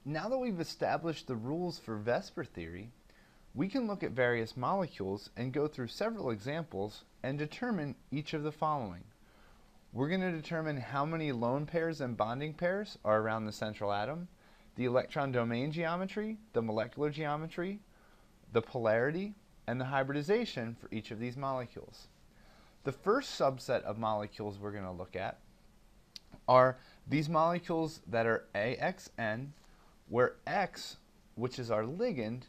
Now that we've established the rules for VSEPR theory, we can look at various molecules and go through several examples and determine each of the following. We're going to determine how many lone pairs and bonding pairs are around the central atom, the electron domain geometry, the molecular geometry, the polarity, and the hybridization for each of these molecules. The first subset of molecules we're going to look at are these molecules that are AXN, where X, which is our ligand,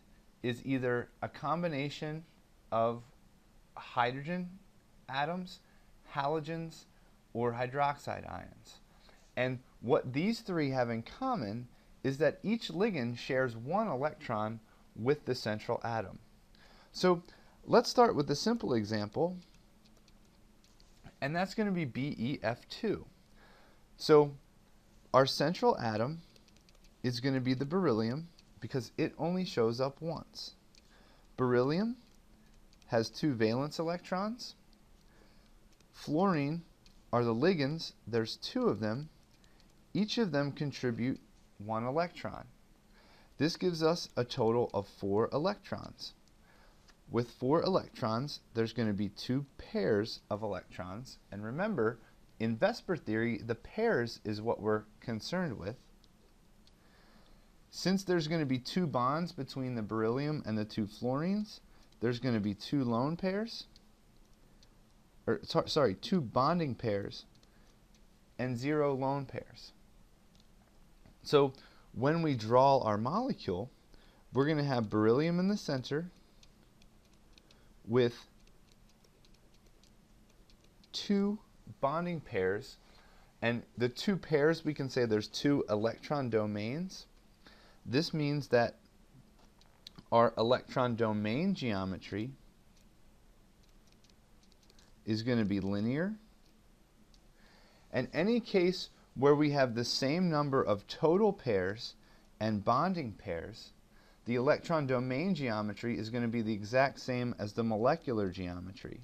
is either a combination of hydrogen atoms, halogens, or hydroxide ions. And what these three have in common is that each ligand shares one electron with the central atom. So let's start with a simple example, and that's going to be BeF2. So our central atom is going to be the beryllium because it only shows up once. Beryllium has 2 valence electrons. Fluorine are the ligands. There's 2 of them. Each of them contribute 1 electron. This gives us a total of 4 electrons. With 4 electrons, there's going to be 2 pairs of electrons. And remember, in VSEPR theory, the pairs is what we're concerned with. Since there's going to be 2 bonds between the beryllium and the 2 fluorines, there's going to be 2 lone pairs, or sorry, 2 bonding pairs and 0 lone pairs. So when we draw our molecule, we're going to have beryllium in the center with 2 bonding pairs, and the 2 pairs, we can say there's 2 electron domains. This means that our electron domain geometry is going to be linear. And any case where we have the same number of total pairs and bonding pairs, the electron domain geometry is going to be the exact same as the molecular geometry.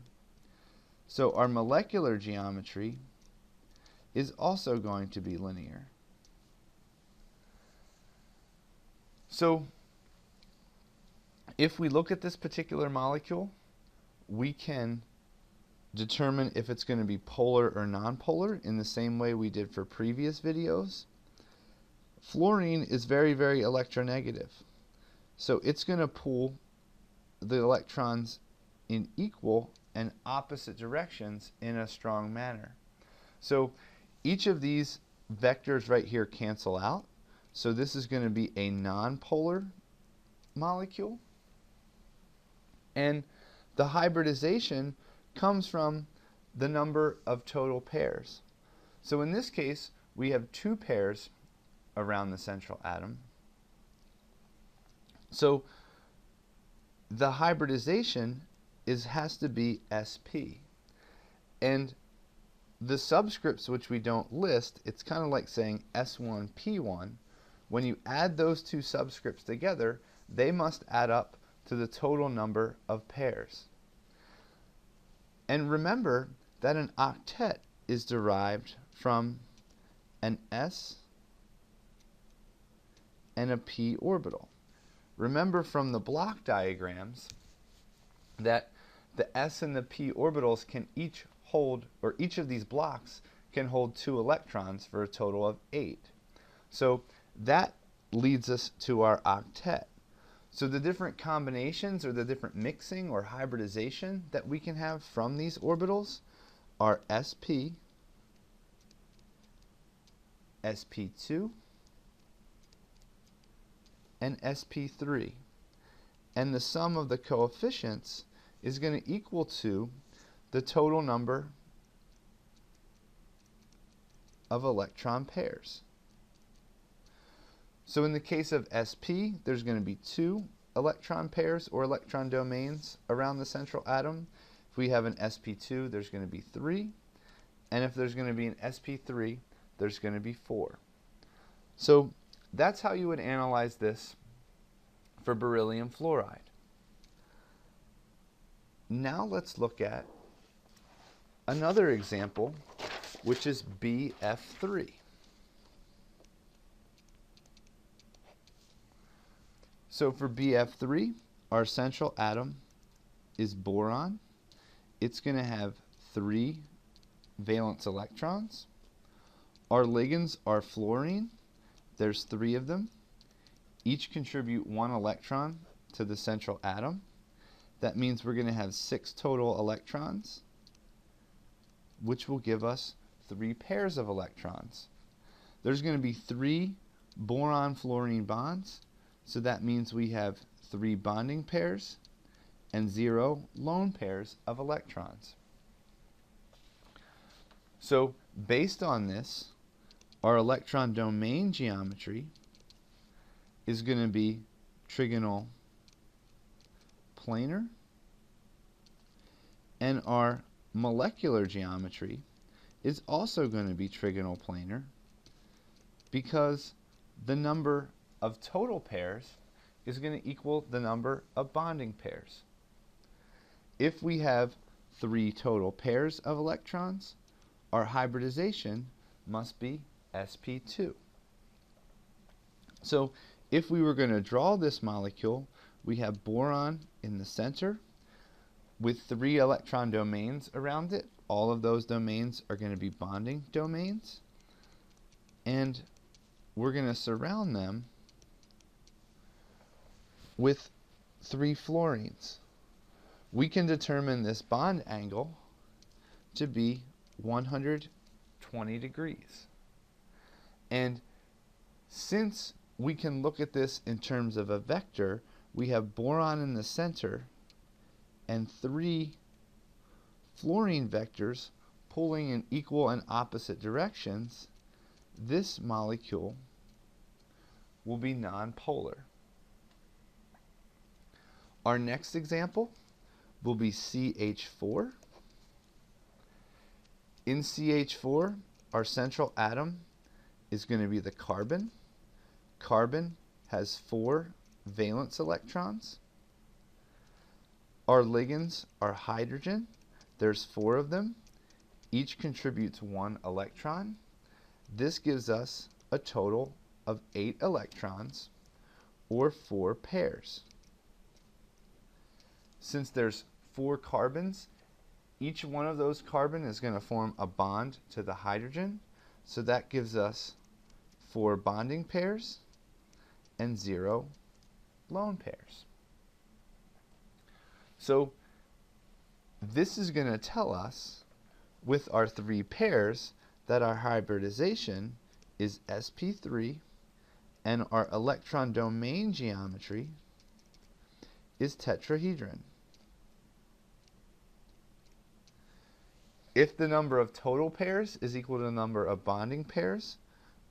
So our molecular geometry is also going to be linear. So if we look at this particular molecule, we can determine if it's going to be polar or nonpolar in the same way we did for previous videos. Fluorine is very, very electronegative. So it's going to pull the electrons in equal and opposite directions in a strong manner. So each of these vectors right here cancel out. So this is going to be a nonpolar molecule. And the hybridization comes from the number of total pairs. So in this case, we have 2 pairs around the central atom. So the hybridization has to be sp. And the subscripts which we don't list, it's kind of like saying S1P1. When you add those 2 subscripts together, they must add up to the total number of pairs. And remember that an octet is derived from an s and a p orbital. Remember from the block diagrams that the s and the p orbitals can each hold, or each of these blocks can hold 2 electrons for a total of 8. So that leads us to our octet. So the different combinations or the different mixing or hybridization that we can have from these orbitals are sp, sp2, and sp3. And the sum of the coefficients is going to equal to the total number of electron pairs. So in the case of sp, there's going to be 2 electron pairs or electron domains around the central atom. If we have an sp2, there's going to be 3. And if there's going to be an sp3, there's going to be 4. So that's how you would analyze this for beryllium fluoride. Now let's look at another example, which is BF3. So for BF3, our central atom is boron. It's going to have 3 valence electrons. Our ligands are fluorine. There's 3 of them. Each contribute 1 electron to the central atom. That means we're going to have 6 total electrons, which will give us 3 pairs of electrons. There's going to be 3 boron-fluorine bonds, so that means we have 3 bonding pairs and 0 lone pairs of electrons. So based on this, our electron domain geometry is going to be trigonal planar, and our molecular geometry is also going to be trigonal planar, because the number of total pairs is going to equal the number of bonding pairs. If we have 3 total pairs of electrons, our hybridization must be sp2. So if we were going to draw this molecule, we have boron in the center with 3 electron domains around it. All of those domains are going to be bonding domains, and we're going to surround them with 3 fluorines. We can determine this bond angle to be 120 degrees. And since we can look at this in terms of a vector, we have boron in the center and 3 fluorine vectors pulling in equal and opposite directions. This molecule will be nonpolar. Our next example will be CH4. In CH4, our central atom is going to be the carbon. Carbon has 4 valence electrons. Our ligands are hydrogen. There's 4 of them. Each contributes 1 electron. This gives us a total of 8 electrons, or 4 pairs. Since there's 4 carbons, each one of those carbon is going to form a bond to the hydrogen, so that gives us 4 bonding pairs and 0 lone pairs. So this is going to tell us, with our 3 pairs, that our hybridization is sp3 and our electron domain geometry is tetrahedron. If the number of total pairs is equal to the number of bonding pairs,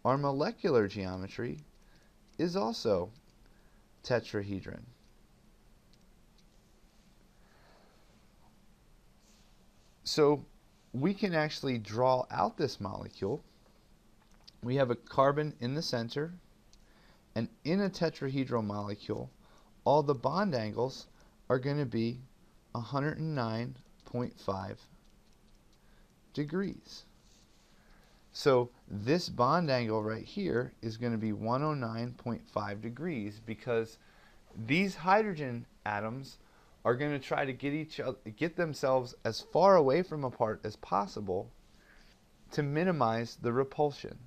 our molecular geometry is also tetrahedron. So we can actually draw out this molecule. We have a carbon in the center, and in a tetrahedral molecule, all the bond angles are going to be 109.5 degrees. So this bond angle right here is going to be 109.5 degrees, because these hydrogen atoms are going to try to get themselves as far away from apart as possible to minimize the repulsion.